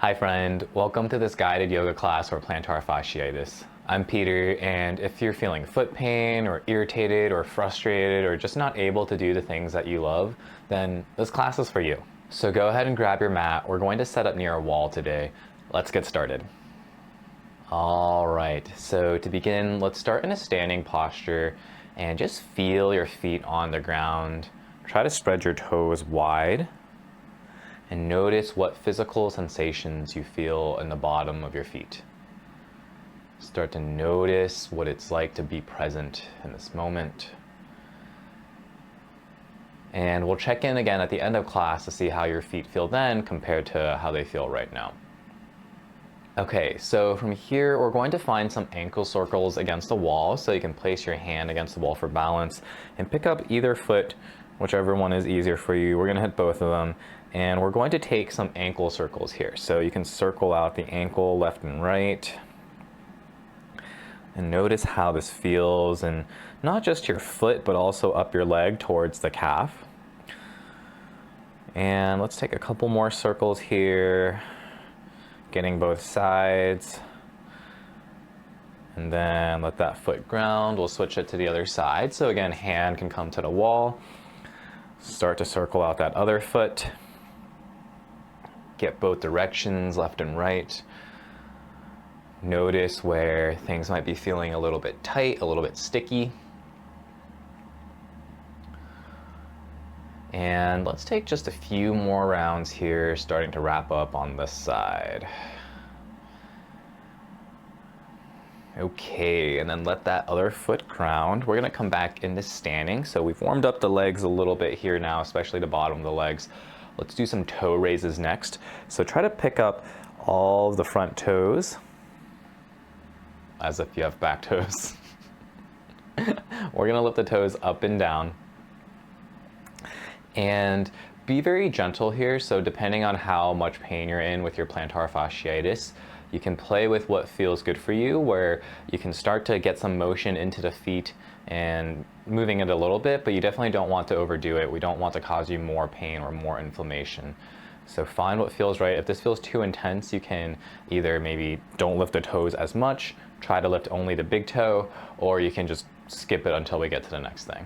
Hi friend, welcome to this guided yoga class for plantar fasciitis. I'm Peter, and if you're feeling foot pain or irritated or frustrated or just not able to do the things that you love, then this class is for you. So go ahead and grab your mat. We're going to set up near a wall today. Let's get started. All right, so to begin, let's start in a standing posture and just feel your feet on the ground. Try to spread your toes wide and notice what physical sensations you feel in the bottom of your feet. Start to notice what it's like to be present in this moment. And we'll check in again at the end of class to see how your feet feel then compared to how they feel right now. Okay, so from here we're going to find some ankle circles against the wall, so you can place your hand against the wall for balance and pick up either foot, whichever one is easier for you. We're going to hit both of them, and we're going to take some ankle circles here. So you can circle out the ankle left and right and notice how this feels, and not just your foot but also up your leg towards the calf. And let's take a couple more circles here, getting both sides, and then let that foot ground. We'll switch it to the other side. So again, hand can come to the wall. Start to circle out that other foot. Get both directions, left and right. Notice where things might be feeling a little bit tight, a little bit sticky. And let's take just a few more rounds here, starting to wrap up on this side. Okay, and then let that other foot ground. We're gonna come back into standing. So we've warmed up the legs a little bit here now, especially the bottom of the legs. Let's do some toe raises next. So try to pick up all of the front toes, as if you have back toes. We're gonna lift the toes up and down. And be very gentle here. So depending on how much pain you're in with your plantar fasciitis, you can play with what feels good for you, where you can start to get some motion into the feet and moving it a little bit, but you definitely don't want to overdo it. We don't want to cause you more pain or more inflammation. So find what feels right. If this feels too intense, you can either maybe don't lift the toes as much, try to lift only the big toe, or you can just skip it until we get to the next thing.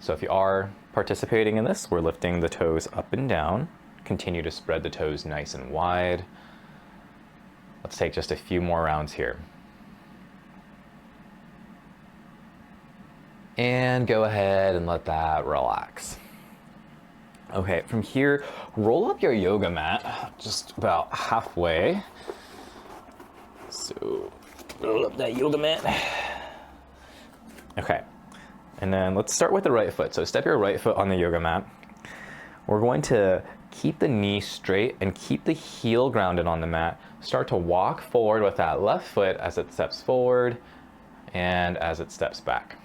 So if you are participating in this, we're lifting the toes up and down. Continue to spread the toes nice and wide. Let's take just a few more rounds here. And go ahead and let that relax. Okay, from here, roll up your yoga mat just about halfway. So roll up that yoga mat. Okay, and then let's start with the right foot. So step your right foot on the yoga mat. We're going to keep the knee straight and keep the heel grounded on the mat. Start to walk forward with that left foot as it steps forward and as it steps back.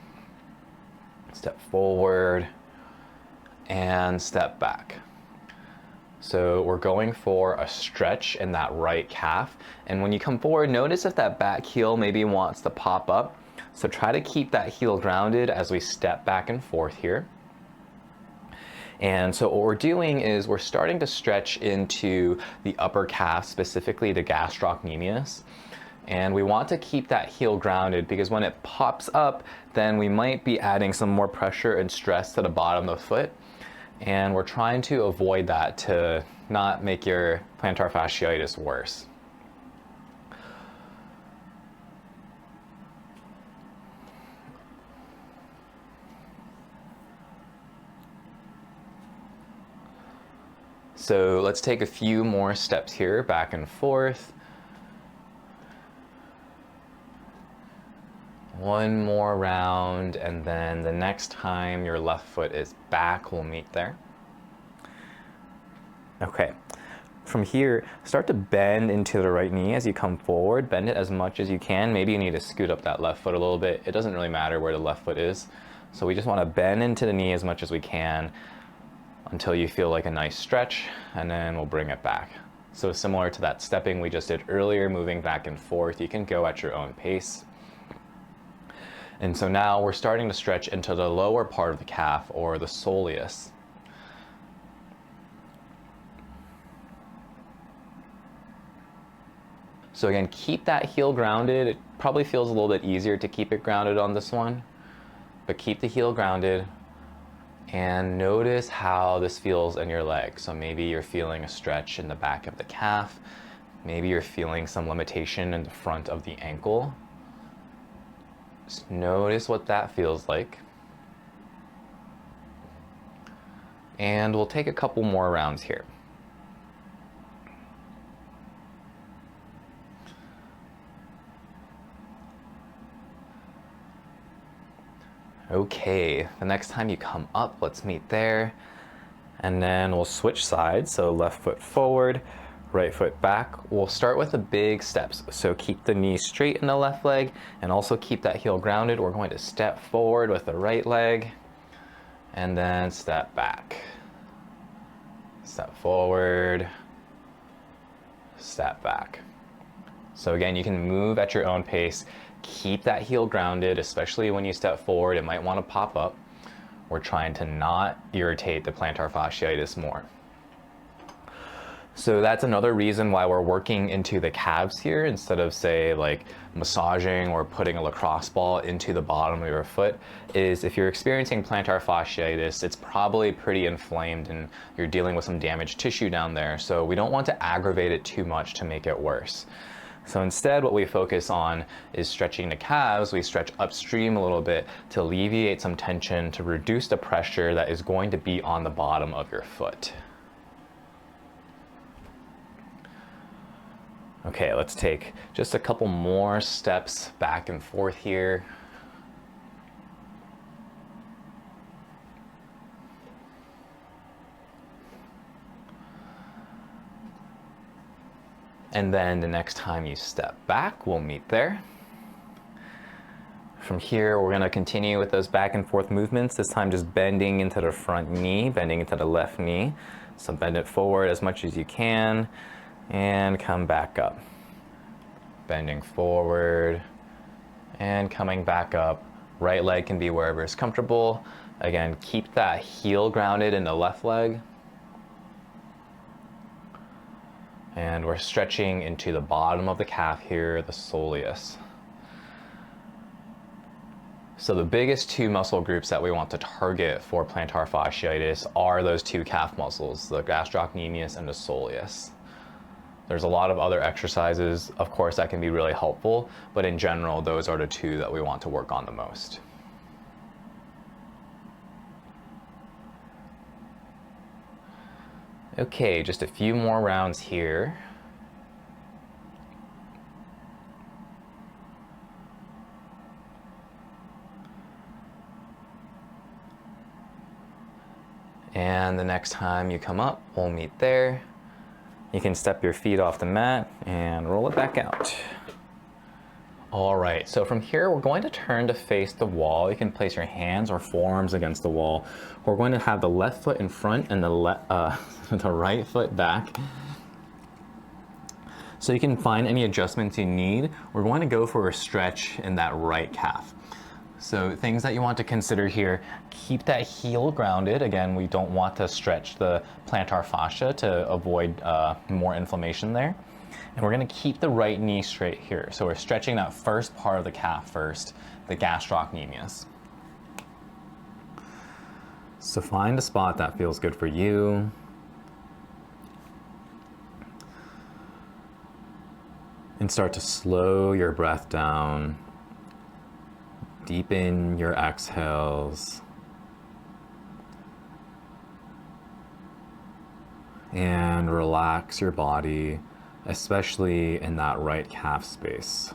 Step forward and step back. So we're going for a stretch in that right calf. And when you come forward, notice if that back heel maybe wants to pop up. So try to keep that heel grounded as we step back and forth here. And so what we're doing is we're starting to stretch into the upper calf, specifically the gastrocnemius. And we want to keep that heel grounded, because when it pops up, then we might be adding some more pressure and stress to the bottom of the foot. And we're trying to avoid that to not make your plantar fasciitis worse. So let's take a few more steps here, back and forth. One more round, and then the next time your left foot is back, we'll meet there. Okay, from here, start to bend into the right knee as you come forward. Bend it as much as you can. Maybe you need to scoot up that left foot a little bit. It doesn't really matter where the left foot is. So we just want to bend into the knee as much as we can until you feel like a nice stretch, and then we'll bring it back. So similar to that stepping we just did earlier, moving back and forth, you can go at your own pace. And so now we're starting to stretch into the lower part of the calf, or the soleus. So again, keep that heel grounded. It probably feels a little bit easier to keep it grounded on this one, but keep the heel grounded and notice how this feels in your leg. So maybe you're feeling a stretch in the back of the calf. Maybe you're feeling some limitation in the front of the ankle. Just notice what that feels like. And we'll take a couple more rounds here. Okay, the next time you come up, let's meet there. And then we'll switch sides. So left foot forward, right foot back. We'll start with the big steps. So keep the knee straight in the left leg and also keep that heel grounded. We're going to step forward with the right leg and then step back. Step forward, step back. So again, you can move at your own pace. Keep that heel grounded, especially when you step forward. It might want to pop up. We're trying to not irritate the plantar fasciitis more. So that's another reason why we're working into the calves here instead of, say, like massaging or putting a lacrosse ball into the bottom of your foot. Is if you're experiencing plantar fasciitis, it's probably pretty inflamed and you're dealing with some damaged tissue down there. So we don't want to aggravate it too much to make it worse. So instead, what we focus on is stretching the calves. We stretch upstream a little bit to alleviate some tension, to reduce the pressure that is going to be on the bottom of your foot. Okay, let's take just a couple more steps back and forth here. And then the next time you step back, we'll meet there. From here, we're gonna continue with those back and forth movements, this time just bending into the front knee, bending into the left knee. So bend it forward as much as you can and come back up. Bending forward and coming back up. Right leg can be wherever is comfortable. Again, keep that heel grounded in the left leg. And we're stretching into the bottom of the calf here, the soleus. So the biggest two muscle groups that we want to target for plantar fasciitis are those two calf muscles, the gastrocnemius and the soleus. There's a lot of other exercises, of course, that can be really helpful, but in general, those are the two that we want to work on the most. Okay, just a few more rounds here. And the next time you come up, we'll meet there. You can step your feet off the mat and roll it back out. All right, so from here, we're going to turn to face the wall. You can place your hands or forearms against the wall. We're going to have the left foot in front and the right foot back. So you can find any adjustments you need. We're going to go for a stretch in that right calf. So things that you want to consider here, keep that heel grounded. Again, we don't want to stretch the plantar fascia to avoid more inflammation there. And we're gonna keep the right knee straight here. So we're stretching that first part of the calf first, the gastrocnemius. So find a spot that feels good for you. And start to slow your breath down. Deepen your exhales. And relax your body, especially in that right calf space.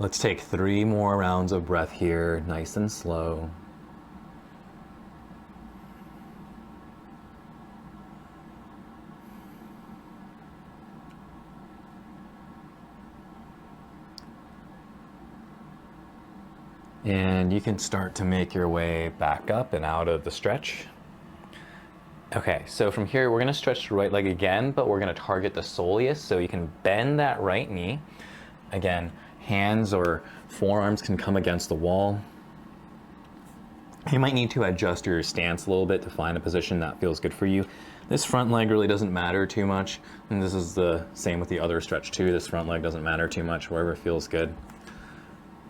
Let's take 3 more rounds of breath here, nice and slow. And you can start to make your way back up and out of the stretch. Okay, so from here we're gonna stretch the right leg again, but we're gonna target the soleus, so you can bend that right knee. Again, hands or forearms can come against the wall. You might need to adjust your stance a little bit to find a position that feels good for you. This front leg really doesn't matter too much, and this is the same with the other stretch too. This front leg doesn't matter too much, wherever feels good.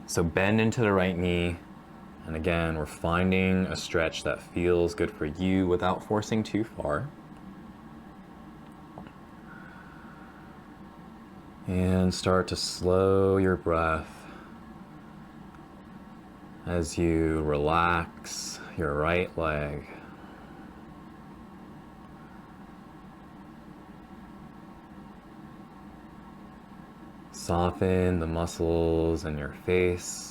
So bend into the right knee, and again, we're finding a stretch that feels good for you without forcing too far. And start to slow your breath as you relax your right leg. Soften the muscles in your face.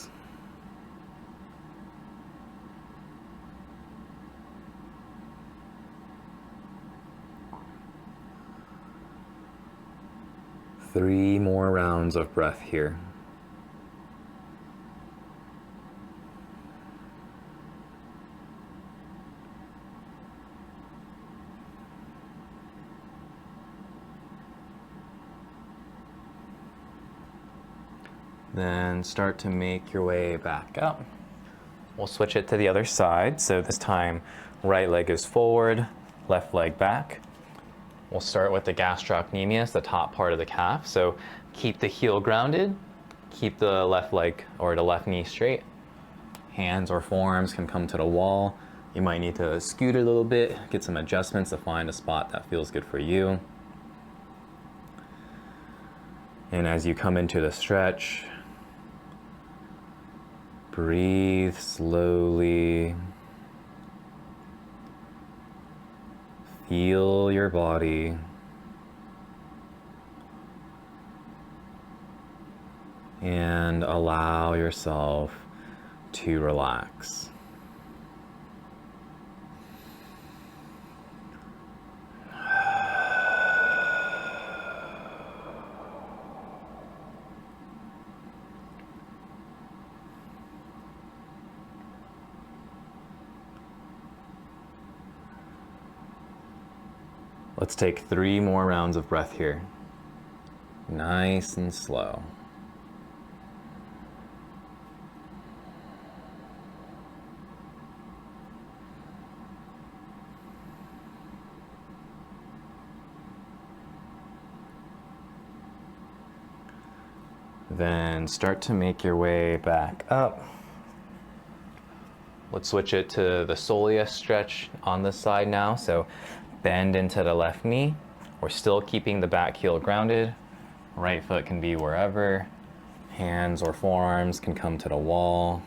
Three more rounds of breath here. Then start to make your way back up. We'll switch it to the other side. So this time, right leg is forward, left leg back. We'll start with the gastrocnemius, the top part of the calf. So keep the heel grounded, keep the left leg or the left knee straight. Hands or forearms can come to the wall. You might need to scoot a little bit, get some adjustments to find a spot that feels good for you. And as you come into the stretch, breathe slowly. Feel your body. And allow yourself to relax. Let's take 3 more rounds of breath here. Nice and slow. Then start to make your way back up. Let's switch it to the soleus stretch on this side now. So bend into the left knee. We're still keeping the back heel grounded. Right foot can be wherever. Hands or forearms can come to the wall.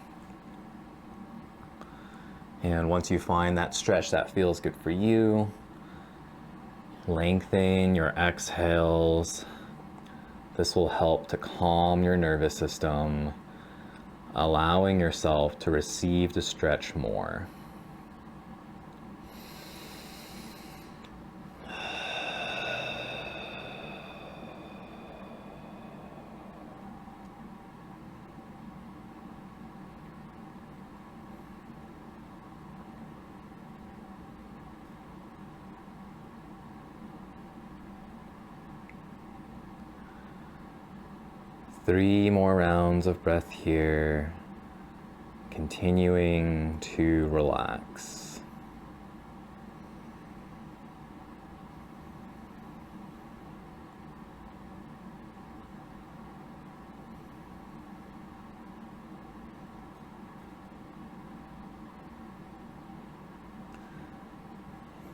And once you find that stretch that feels good for you, lengthen your exhales. This will help to calm your nervous system, allowing yourself to receive the stretch more. Three more rounds of breath here, continuing to relax.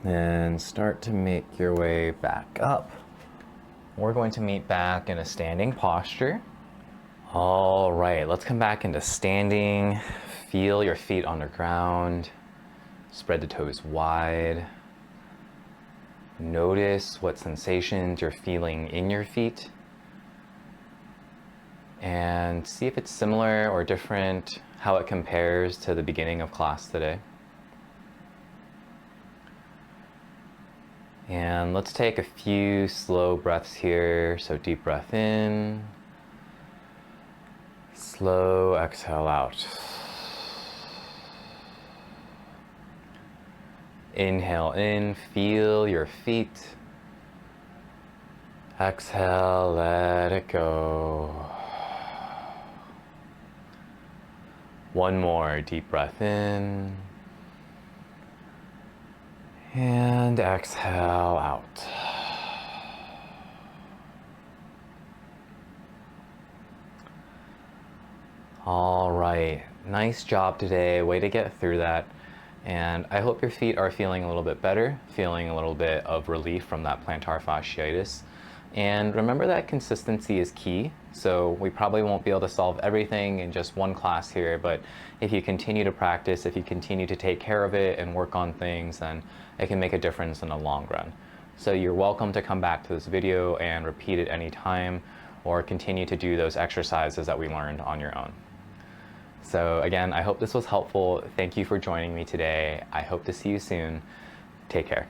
Then start to make your way back up. We're going to meet back in a standing posture. All right, let's come back into standing. Feel your feet on the ground. Spread the toes wide. Notice what sensations you're feeling in your feet. And see if it's similar or different, how it compares to the beginning of class today. And let's take a few slow breaths here. So deep breath in. Slow exhale out. Inhale in, feel your feet. Exhale, let it go. One more deep breath in. And exhale out. All right, nice job today. Way to get through that. And I hope your feet are feeling a little bit better, feeling a little bit of relief from that plantar fasciitis. And remember that consistency is key. So we probably won't be able to solve everything in just one class here, but if you continue to practice, if you continue to take care of it and work on things, then it can make a difference in the long run. So you're welcome to come back to this video and repeat it anytime, or continue to do those exercises that we learned on your own. So again, I hope this was helpful. Thank you for joining me today. I hope to see you soon. Take care.